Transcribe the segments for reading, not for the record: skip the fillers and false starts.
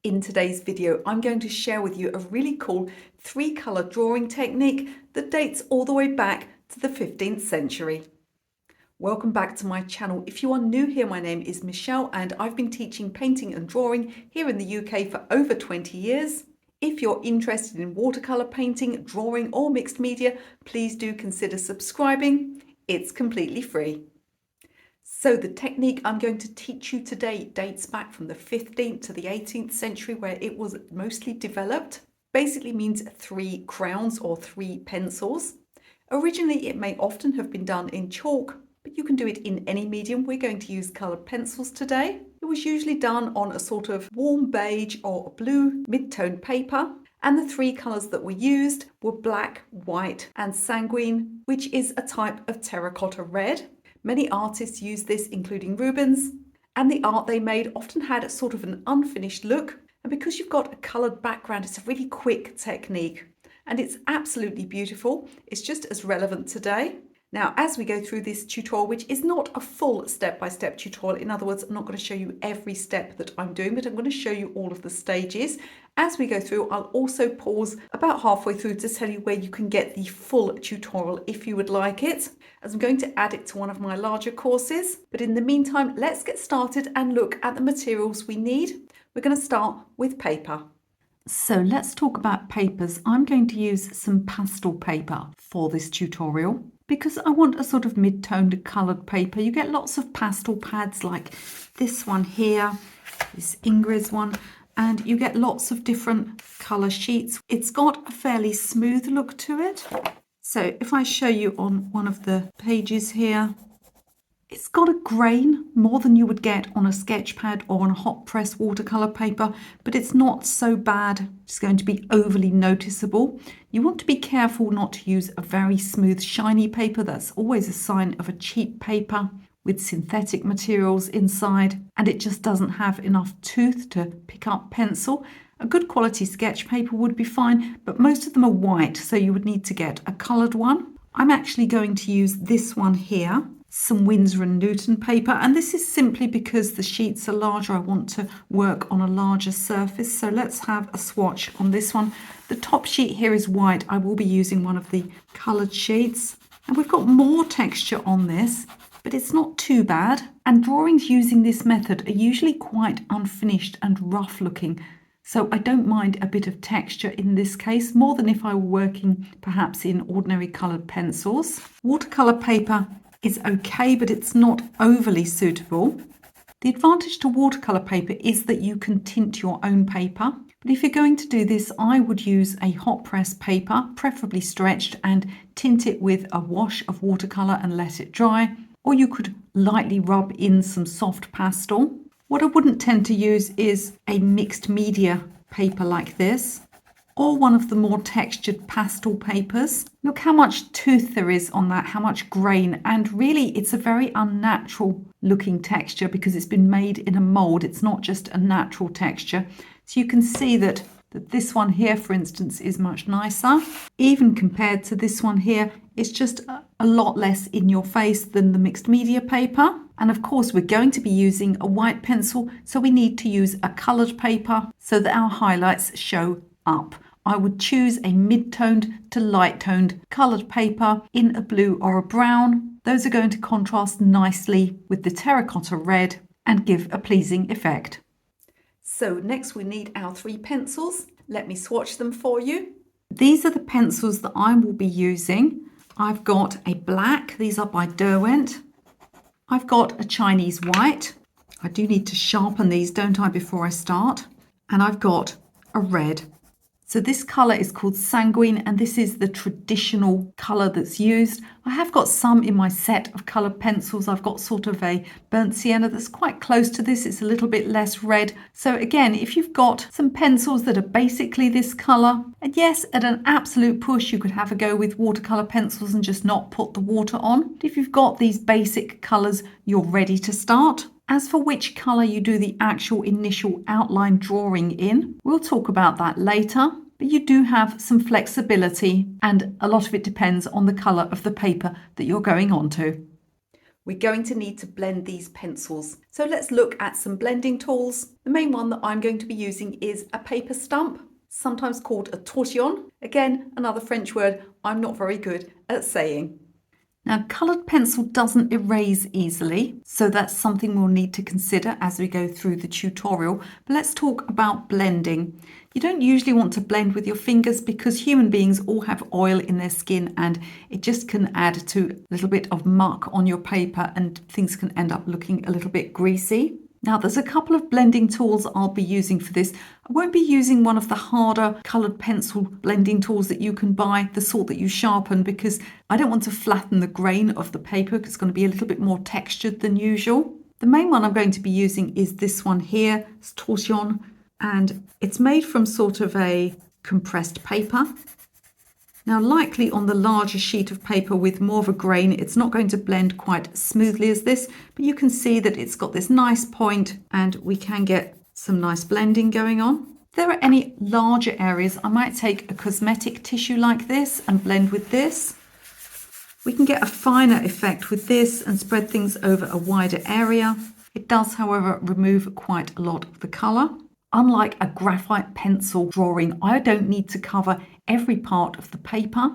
In today's video, I'm going to share with you a really cool 3-color drawing technique that dates all the way back to the 15th century. Welcome back to my channel. If you are new here, my name is Michelle and I've been teaching painting and drawing here in the UK for over 20 years. If you're interested in watercolor painting, drawing or mixed media, please do consider subscribing. It's completely free. So the technique I'm going to teach you today dates back from the 15th to the 18th century, where it was mostly developed. Basically means 3 crayons or 3 pencils. Originally it may often have been done in chalk, but you can do it in any medium. We're going to use coloured pencils today. It was usually done on a sort of warm beige or blue mid-tone paper. And the 3 colours that were used were black, white and sanguine, which is a type of terracotta red. Many artists used this, including Rubens, and the art they made often had a sort of an unfinished look. And because you've got a coloured background, it's a really quick technique and it's absolutely beautiful. It's just as relevant today. Now, as we go through this tutorial, which is not a full step-by-step tutorial, in other words, I'm not going to show you every step that I'm doing, but I'm going to show you all of the stages. As we go through, I'll also pause about halfway through to tell you where you can get the full tutorial if you would like it, as I'm going to add it to one of my larger courses. But in the meantime, let's get started and look at the materials we need. We're going to start with paper. So let's talk about papers. I'm going to use some pastel paper for this tutorial, because I want a sort of mid-toned coloured paper. You get lots of pastel pads like this one here, this Ingrid's one, and you get lots of different colour sheets. It's got a fairly smooth look to it. So if I show you on one of the pages here, it's got a grain more than you would get on a sketch pad or on a hot press watercolour paper, but it's not so bad. It's going to be overly noticeable. You want to be careful not to use a very smooth, shiny paper. That's always a sign of a cheap paper with synthetic materials inside, and it just doesn't have enough tooth to pick up pencil. A good quality sketch paper would be fine, but most of them are white, so you would need to get a coloured one. I'm actually going to use this one here, some Winsor & Newton paper, and this is simply because the sheets are larger. I want to work on a larger surface, so let's have a swatch on this one. The top sheet here is white. I will be using one of the coloured sheets, and we've got more texture on this, but it's not too bad. And drawings using this method are usually quite unfinished and rough looking, so I don't mind a bit of texture in this case, more than if I were working perhaps in ordinary coloured pencils. Watercolour paper is okay, but it's not overly suitable. The advantage to watercolour paper is that you can tint your own paper. But if you're going to do this, I would use a hot press paper, preferably stretched, and tint it with a wash of watercolour and let it dry. Or you could lightly rub in some soft pastel. What I wouldn't tend to use is a mixed media paper like this, or one of the more textured pastel papers. Look how much tooth there is on that, how much grain, and really it's a very unnatural looking texture because it's been made in a mould. It's not just a natural texture. So you can see that this one here, for instance, is much nicer. Even compared to this one here, it's just a lot less in your face than the mixed media paper. And of course, we're going to be using a white pencil, so we need to use a coloured paper so that our highlights show up. I would choose a mid-toned to light-toned coloured paper in a blue or a brown. Those are going to contrast nicely with the terracotta red and give a pleasing effect. So next we need our 3 pencils. Let me swatch them for you. These are the pencils that I will be using. I've got a black, these are by Derwent. I've got a Chinese white. I do need to sharpen these, don't I, before I start. And I've got a red. So this colour is called sanguine, and this is the traditional colour that's used. I have got some in my set of coloured pencils. I've got sort of a burnt sienna that's quite close to this. It's a little bit less red. So again, if you've got some pencils that are basically this colour, and yes, at an absolute push, you could have a go with watercolour pencils and just not put the water on. If you've got these basic colours, you're ready to start. As for which colour you do the actual initial outline drawing in, we'll talk about that later. But you do have some flexibility, and a lot of it depends on the colour of the paper that you're going onto. we're going to need to blend these pencils. So let's look at some blending tools. The main one that I'm going to be using is a paper stump, sometimes called a tortillon. Again, another French word I'm not very good at saying. Now, coloured pencil doesn't erase easily, so that's something we'll need to consider as we go through the tutorial. But let's talk about blending. You don't usually want to blend with your fingers because human beings all have oil in their skin and it just can add to a little bit of muck on your paper and things can end up looking a little bit greasy. Now, there's a couple of blending tools I'll be using for this. I won't be using one of the harder coloured pencil blending tools that you can buy, the sort that you sharpen, because I don't want to flatten the grain of the paper because it's going to be a little bit more textured than usual. The main one I'm going to be using is this one here, it's tortillon, and it's made from sort of a compressed paper. Now, likely on the larger sheet of paper with more of a grain, it's not going to blend quite as smoothly as this, but you can see that it's got this nice point and we can get some nice blending going on. If there are any larger areas, I might take a cosmetic tissue like this and blend with this. We can get a finer effect with this and spread things over a wider area. It does, however, remove quite a lot of the colour. Unlike a graphite pencil drawing, I don't need to cover every part of the paper.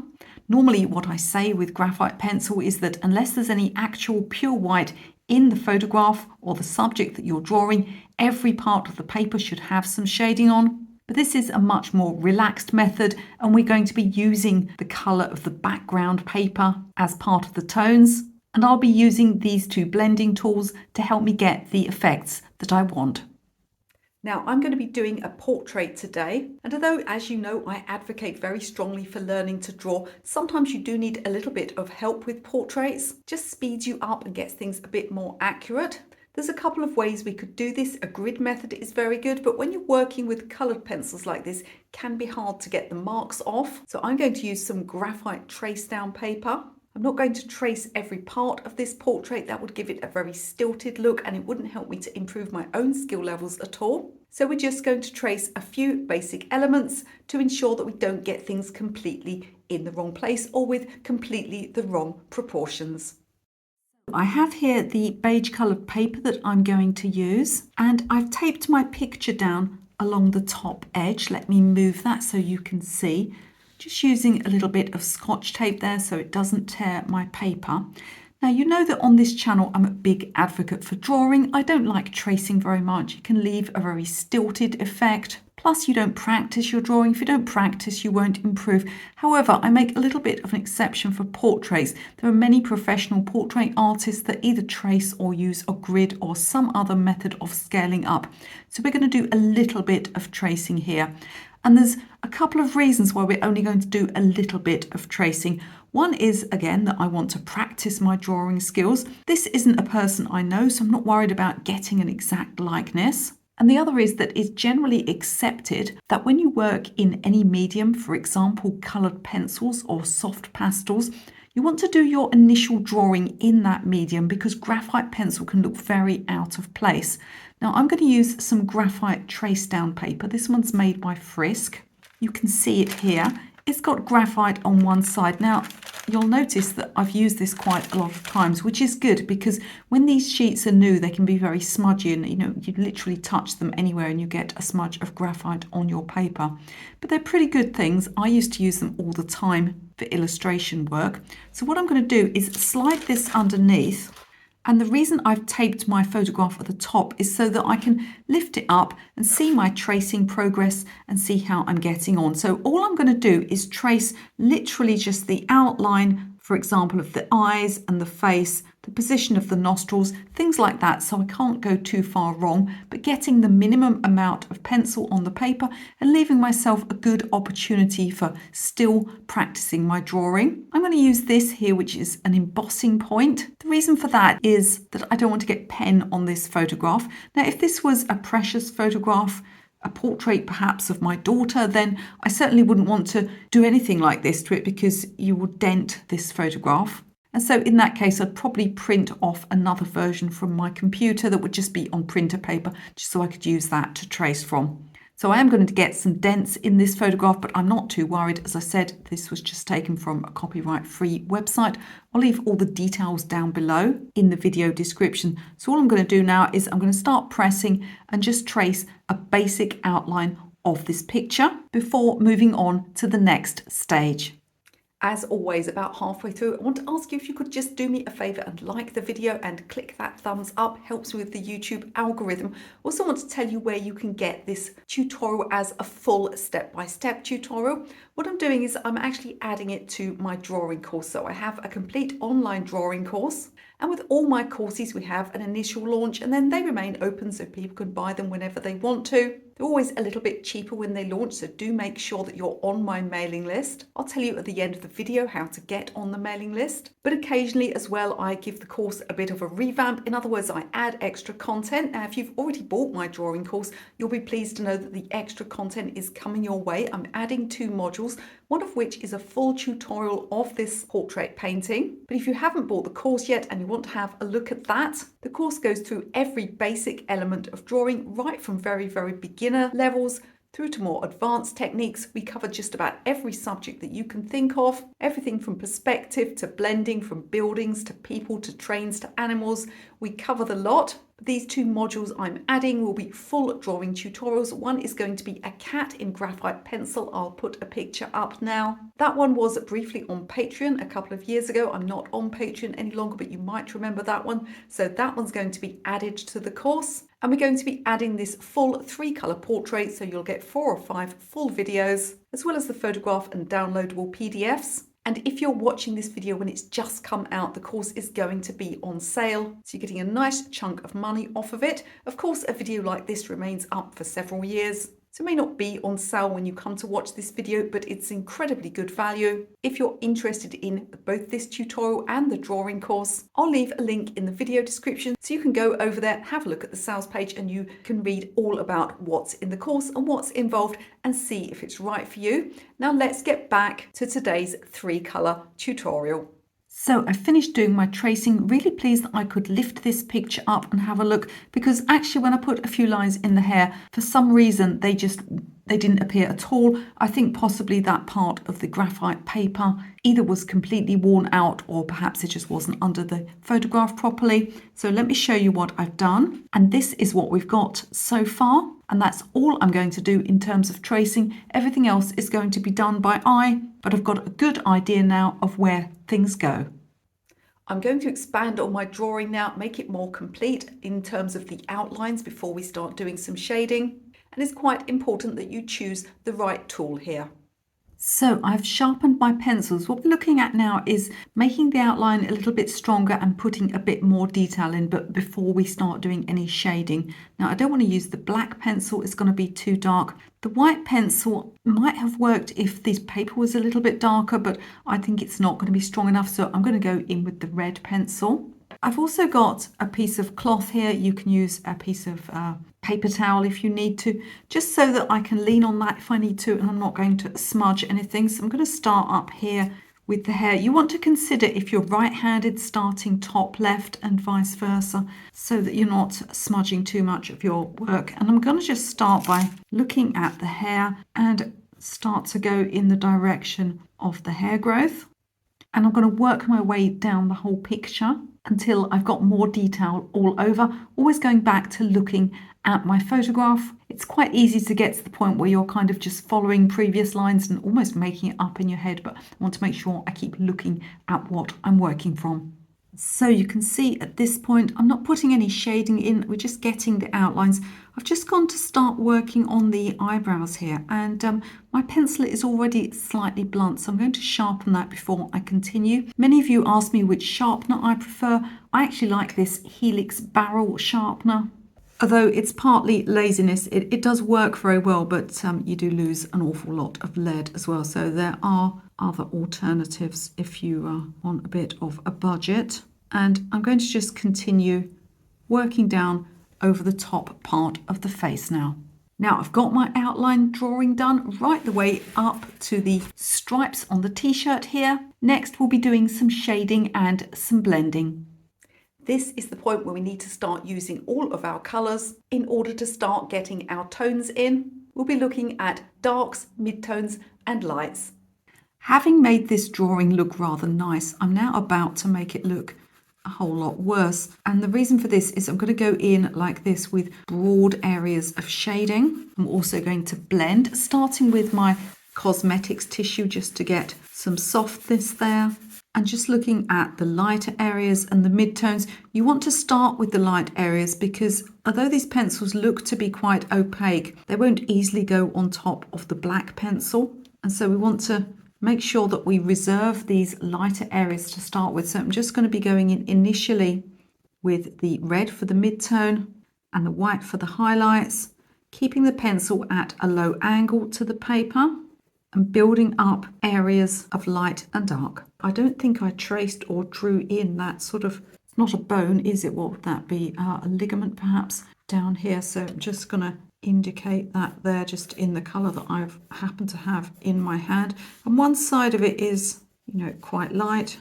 Normally what I say with graphite pencil is that unless there's any actual pure white in the photograph or the subject that you're drawing, every part of the paper should have some shading on. But this is a much more relaxed method and we're going to be using the colour of the background paper as part of the tones. And I'll be using these two blending tools to help me get the effects that I want. Now, I'm going to be doing a portrait today, and although, as you know, I advocate very strongly for learning to draw, sometimes you do need a little bit of help with portraits. Just speeds you up and gets things a bit more accurate. There's a couple of ways we could do this. A grid method is very good, but when you're working with coloured pencils like this, it can be hard to get the marks off. So I'm going to use some graphite trace down paper. I'm not going to trace every part of this portrait. That would give it a very stilted look and it wouldn't help me to improve my own skill levels at all. So we're just going to trace a few basic elements to ensure that we don't get things completely in the wrong place or with completely the wrong proportions. I have here the beige coloured paper that I'm going to use, and I've taped my picture down along the top edge. Let me move that so you can see. Just using a little bit of Scotch tape there so it doesn't tear my paper. Now, you know that on this channel I'm a big advocate for drawing. I don't like tracing very much. It can leave a very stilted effect. Plus, you don't practice your drawing. If you don't practice, you won't improve. However, I make a little bit of an exception for portraits. There are many professional portrait artists that either trace or use a grid or some other method of scaling up. So we're going to do a little bit of tracing here. And there's a couple of reasons why we're only going to do a little bit of tracing. One is, again, that I want to practice my drawing skills. This isn't a person I know, so I'm not worried about getting an exact likeness. And the other is that it's generally accepted that when you work in any medium, for example, coloured pencils or soft pastels, you want to do your initial drawing in that medium because graphite pencil can look very out of place. Now, I'm going to use some graphite trace down paper. This one's made by Frisk. You can see it here. It's got graphite on one side. Now, you'll notice that I've used this quite a lot of times, which is good because when these sheets are new, they can be very smudgy and, you literally touch them anywhere and you get a smudge of graphite on your paper. But they're pretty good things. I used to use them all the time for illustration work. So what I'm going to do is slide this underneath. And the reason I've taped my photograph at the top is so that I can lift it up and see my tracing progress and see how I'm getting on. So all I'm going to do is trace literally just the outline, for example, of the eyes and the face, the position of the nostrils, things like that, so I can't go too far wrong, but getting the minimum amount of pencil on the paper and leaving myself a good opportunity for still practicing my drawing. I'm going to use this here, which is an embossing point. The reason for that is that I don't want to get pen on this photograph. Now, if this was a precious photograph, a portrait perhaps of my daughter, then I certainly wouldn't want to do anything like this to it because you would dent this photograph. And so in that case, I'd probably print off another version from my computer that would just be on printer paper, just so I could use that to trace from. So I am going to get some dents in this photograph, but I'm not too worried. As I said, this was just taken from a copyright-free website. I'll leave all the details down below in the video description. So all I'm going to do now is I'm going to start pressing and just trace a basic outline of this picture before moving on to the next stage. As always, about halfway through, I want to ask you if you could just do me a favour and like the video and click that thumbs up. Helps me with the YouTube algorithm. Also want to tell you where you can get this tutorial as a full step-by-step tutorial. What I'm doing is I'm actually adding it to my drawing course. So I have a complete online drawing course. And with all my courses, we have an initial launch and then they remain open so people can buy them whenever they want to. They're always a little bit cheaper when they launch, so do make sure that you're on my mailing list. I'll tell you at the end of the video how to get on the mailing list. But occasionally as well, I give the course a bit of a revamp. In other words, I add extra content. Now, if you've already bought my drawing course, you'll be pleased to know that the extra content is coming your way. I'm adding 2 modules, one of which is a full tutorial of this portrait painting. But if you haven't bought the course yet and you want to have a look at that, the course goes through every basic element of drawing, right from very, very beginner levels through to more advanced techniques. We cover just about every subject that you can think of, everything from perspective to blending, from buildings to people to trains to animals. We cover the lot. These 2 modules I'm adding will be full drawing tutorials. One is going to be a cat in graphite pencil. I'll put a picture up now. That one was briefly on Patreon a couple of years ago. I'm not on Patreon any longer, but you might remember that one. So that one's going to be added to the course. And we're going to be adding this full 3-color portrait, so you'll get 4 or 5 full videos, as well as the photograph and downloadable PDFs. And if you're watching this video when it's just come out, the course is going to be on sale. So you're getting a nice chunk of money off of it. Of course, a video like this remains up for several years. So it may not be on sale when you come to watch this video, but it's incredibly good value. If you're interested in both this tutorial and the drawing course, I'll leave a link in the video description so you can go over there, have a look at the sales page, and you can read all about what's in the course and what's involved and see if it's right for you. Now let's get back to today's 3-color tutorial. So I finished doing my tracing, really pleased that I could lift this picture up and have a look, because actually when I put a few lines in the hair, for some reason they didn't appear at all. I think possibly that part of the graphite paper either was completely worn out or perhaps it just wasn't under the photograph properly. So let me show you what I've done. And this is what we've got so far. And that's all I'm going to do in terms of tracing. Everything else is going to be done by eye, but I've got a good idea now of where things go. I'm going to expand on my drawing now, make it more complete in terms of the outlines before we start doing some shading. And it's quite important that you choose the right tool here. So I've sharpened my pencils. What we're looking at now is making the outline a little bit stronger and putting a bit more detail in, but before we start doing any shading. Now I don't want to use the black pencil, it's going to be too dark. The white pencil might have worked if this paper was a little bit darker, but I think it's not going to be strong enough, so I'm going to go in with the red pencil. I've also got a piece of cloth here. You can use a piece of paper towel if you need to, just so that I can lean on that if I need to, and I'm not going to smudge anything. So I'm going to start up here with the hair. You want to consider if you're right-handed, starting top left and vice versa, so that you're not smudging too much of your work. And I'm going to just start by looking at the hair and start to go in the direction of the hair growth. And I'm going to work my way down the whole picture until I've got more detail all over, always going back to looking at my photograph. It's quite easy to get to the point where you're kind of just following previous lines and almost making it up in your head, but I want to make sure I keep looking at what I'm working from. So you can see at this point, I'm not putting any shading in, we're just getting the outlines. I've just gone to start working on the eyebrows here, and my pencil is already slightly blunt, so I'm going to sharpen that before I continue. Many of you asked me which sharpener I prefer. I actually like this Helix barrel sharpener. Although it's partly laziness, it does work very well, but you do lose an awful lot of lead as well. So there are other alternatives if you are on a bit of a budget. And I'm going to just continue working down over the top part of the face now. Now I've got my outline drawing done right the way up to the stripes on the t-shirt here. Next we'll be doing some shading and some blending. This is the point where we need to start using all of our colours in order to start getting our tones in. we'll be looking at darks, midtones and lights. Having made this drawing look rather nice, I'm now about to make it look a whole lot worse. And the reason for this is I'm going to go in like this with broad areas of shading. I'm also going to blend, starting with my cosmetics tissue just to get some softness there. And just looking at the lighter areas and the midtones, you want to start with the light areas because although these pencils look to be quite opaque, they won't easily go on top of the black pencil. And so we want to make sure that we reserve these lighter areas to start with. So I'm just going to be going in initially with the red for the midtone and the white for the highlights, keeping the pencil at a low angle to the paper and building up areas of light and dark. I don't think I traced or drew in that sort of, it's not a bone, is it? What would that be? A ligament perhaps down here. So I'm just going to indicate that there just in the colour that I've happened to have in my hand. And one side of it is, quite light.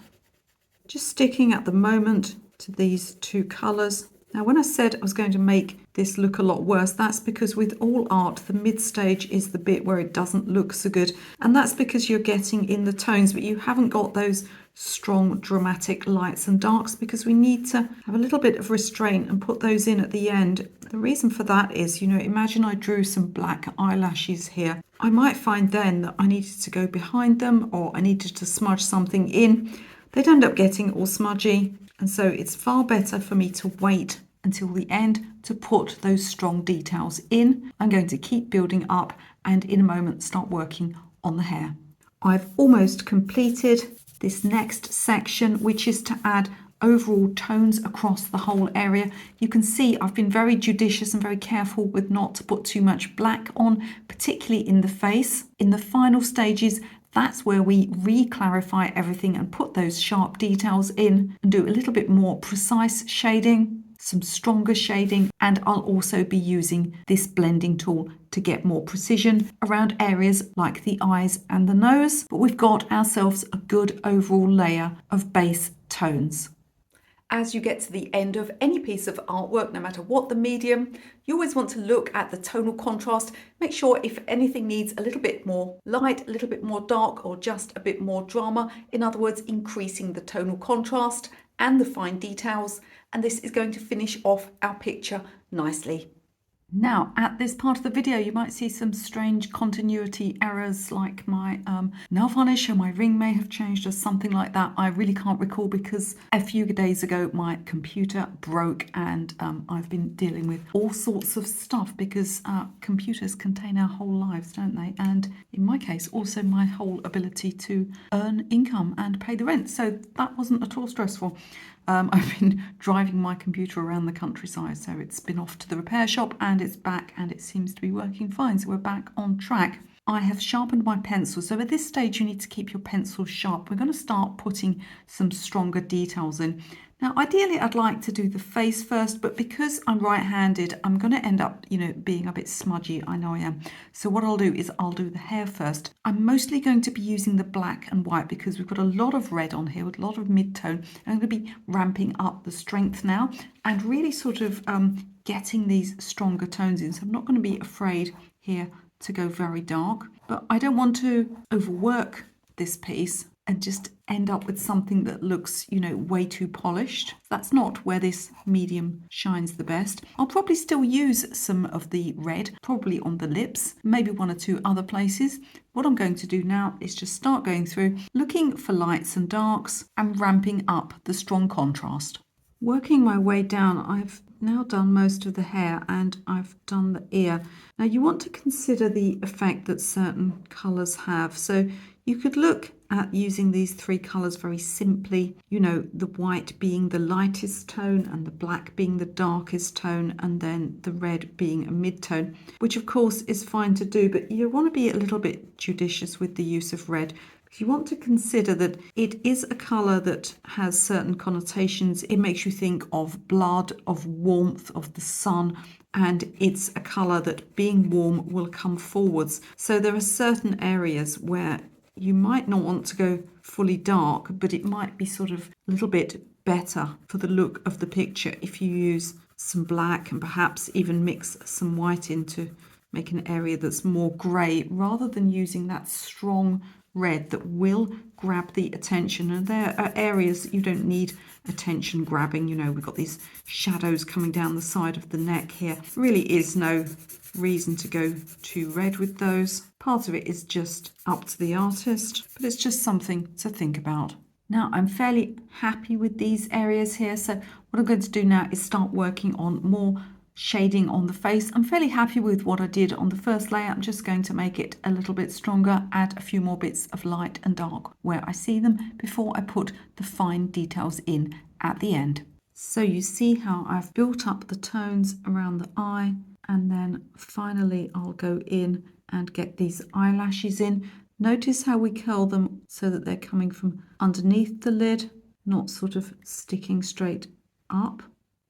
Just sticking at the moment to these two colours. Now, when I said I was going to make this look a lot worse, that's because with all art, the mid stage is the bit where it doesn't look so good. And that's because you're getting in the tones, but you haven't got those strong dramatic lights and darks because we need to have a little bit of restraint and put those in at the end. The reason for that is, imagine I drew some black eyelashes here. I might find then that I needed to go behind them or I needed to smudge something in. They'd end up getting all smudgy. And so it's far better for me to wait until the end to put those strong details in. I'm going to keep building up and in a moment start working on the hair. I've almost completed this next section, which is to add overall tones across the whole area. You can see I've been very judicious and very careful with not to put too much black on, particularly in the face. In the final stages, that's where we re-clarify everything and put those sharp details in and do a little bit more precise shading, some stronger shading, and I'll also be using this blending tool to get more precision around areas like the eyes and the nose. But we've got ourselves a good overall layer of base tones. As you get to the end of any piece of artwork, no matter what the medium, you always want to look at the tonal contrast. Make sure if anything needs a little bit more light, a little bit more dark, or just a bit more drama. In other words, increasing the tonal contrast and the fine details. And this is going to finish off our picture nicely. Now, at this part of the video, you might see some strange continuity errors, like my nail varnish or my ring may have changed or something like that. I really can't recall because a few days ago my computer broke and I've been dealing with all sorts of stuff because computers contain our whole lives, don't they? And in my case, also my whole ability to earn income and pay the rent. So that wasn't at all stressful. I've been driving my computer around the countryside, so it's been off to the repair shop and it's back and it seems to be working fine. So we're back on track. I have sharpened my pencil. So at this stage, you need to keep your pencil sharp. We're going to start putting some stronger details in. Now, ideally, I'd like to do the face first, but because I'm right-handed, I'm going to end up, being a bit smudgy. I know I am. So what I'll do is I'll do the hair first. I'm mostly going to be using the black and white because we've got a lot of red on here with a lot of mid-tone. I'm going to be ramping up the strength now and really sort of getting these stronger tones in. So I'm not going to be afraid here to go very dark, but I don't want to overwork this piece and just end up with something that looks, way too polished. That's not where this medium shines the best. I'll probably still use some of the red, probably on the lips, maybe one or two other places. What I'm going to do now is just start going through, looking for lights and darks and ramping up the strong contrast. Working my way down, I've now done most of the hair and I've done the ear. Now you want to consider the effect that certain colours have. So you could look at using these three colours very simply, the white being the lightest tone and the black being the darkest tone and then the red being a mid-tone, which of course is fine to do, but you want to be a little bit judicious with the use of red. You want to consider that it is a colour that has certain connotations. It makes you think of blood, of warmth, of the sun, and it's a colour that being warm will come forwards. So there are certain areas where you might not want to go fully dark, but it might be sort of a little bit better for the look of the picture if you use some black and perhaps even mix some white in to make an area that's more grey rather than using that strong red that will grab the attention. And there are areas that you don't need attention grabbing. You know, we've got these shadows coming down the side of the neck here. Really is no reason to go too red with those. Part of it is just up to the artist, but it's just something to think about. Now I'm fairly happy with these areas here, so what I'm going to do now is start working on more shading on the face. I'm fairly happy with what I did on the first layer. I'm just going to make it a little bit stronger, add a few more bits of light and dark where I see them before I put the fine details in at the end. So you see how I've built up the tones around the eye, and then finally I'll go in and get these eyelashes in. Notice how we curl them so that they're coming from underneath the lid, not sort of sticking straight up.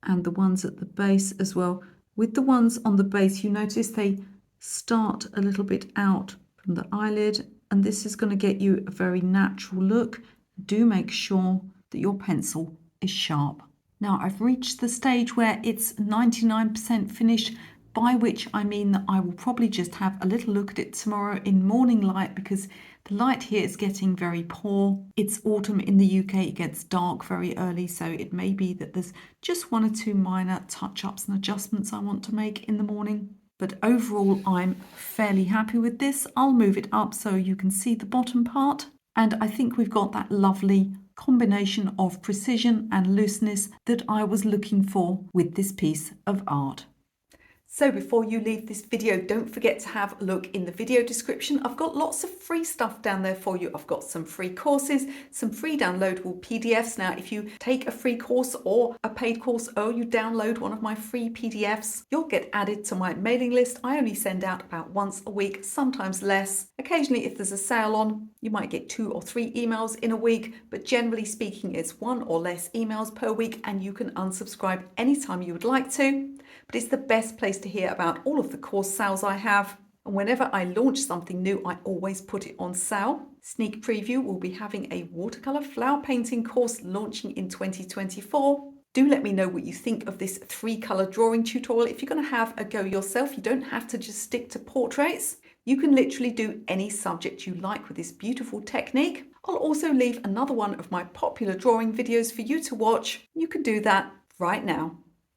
And the ones at the base as well. With the ones on the base, you notice they start a little bit out from the eyelid, and this is going to get you a very natural look. Do make sure that your pencil is sharp. Now I've reached the stage where it's 99% finished, by which I mean that I will probably just have a little look at it tomorrow in morning light, because the light here is getting very poor. It's autumn in the UK, it gets dark very early, so it may be that there's just one or two minor touch-ups and adjustments I want to make in the morning. But overall, I'm fairly happy with this. I'll move it up so you can see the bottom part. And I think we've got that lovely combination of precision and looseness that I was looking for with this piece of art. So before you leave this video, don't forget to have a look in the video description. I've got lots of free stuff down there for you. I've got some free courses, some free downloadable PDFs. Now, if you take a free course or a paid course, or you download one of my free PDFs, you'll get added to my mailing list. I only send out about once a week, sometimes less. Occasionally, if there's a sale on, you might get 2 or 3 emails in a week, but generally speaking, it's 1 or less emails per week, and you can unsubscribe anytime you would like to. But it's the best place to hear about all of the course sales I have. And whenever I launch something new, I always put it on sale. Sneak preview, we'll be having a watercolour flower painting course launching in 2024. Do let me know what you think of this 3-colour drawing tutorial. If you're going to have a go yourself, you don't have to just stick to portraits. You can literally do any subject you like with this beautiful technique. I'll also leave another one of my popular drawing videos for you to watch. You can do that right now.